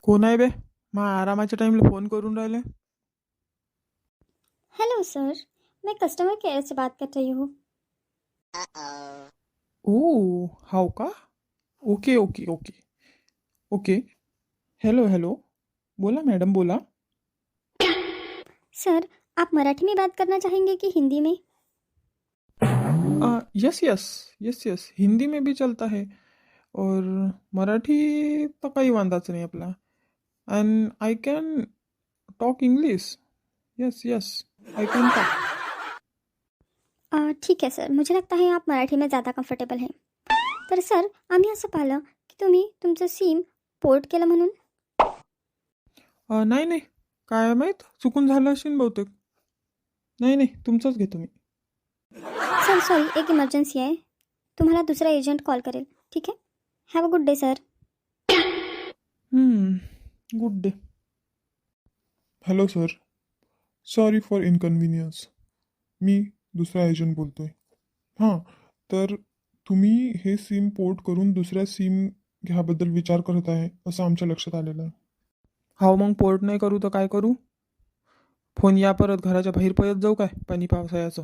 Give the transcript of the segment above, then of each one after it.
कोण आहे बे? मग आरामाच्या टाइमला फोन करून राहिले. हेलो सर, मैं कस्टमर केयर से बात कर रही हूँ। ओ हाव का? Okay okay okay okay. Hello hello. बोला मॅडम बोला. सर, आप मराठी में बात करना चाहेंगे कि हिंदी में? Yes yes yes yes, Hindi में भी चलता है और मराठी तो काही वांधाच नाही आपला. And I can talk English. Yes yes, I can talk. ठीक है सर, मुझे लगता है आप मराठी में ज़्यादा कम्फर्टेबल हैं. तर सर, आम्ही असं पाहिलं की तुम्ही तुमचं सिम पोर्ट केलं म्हणून. नाही नाही, काय माहीत चुकून झालं असेल बहुतेक. नाही नाही, तुमचंच घेतो मी. सर सॉरी, एक इमर्जन्सी आहे. तुम्हाला दुसरा एजंट कॉल करेल. ठीक आहे. Have a good day sir. Good day. Hello sir, sorry for inconvenience. मी दुसरा एजंट बोलतोय. हां, तर तुम्ही हे सिम पोर्ट करून दुसऱ्या सिम ह्याबद्दल विचार करत आहे असं आमच्या लक्षात आलेलं आहे. हाव, मग पोर्ट नाही करू तर काय करू? फोन या परत घराच्या बाहेर पळत जाऊ काय पाणी पावसाळ्याचं?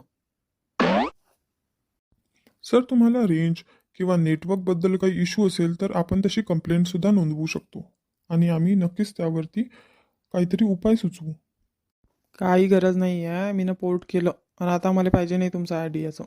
सर, तुम्हाला रेंज किंवा नेटवर्कबद्दल काही इश्यू असेल तर आपण तशी कंप्लेंटसुद्धा नोंदवू शकतो आणि आम्ही नक्कीच त्यावरती काहीतरी उपाय सुचवू. काही गरज नाही आहे, मी पोर्ट केलं आणि आता मला पाहिजे नाही तुमचं आयडियाचं.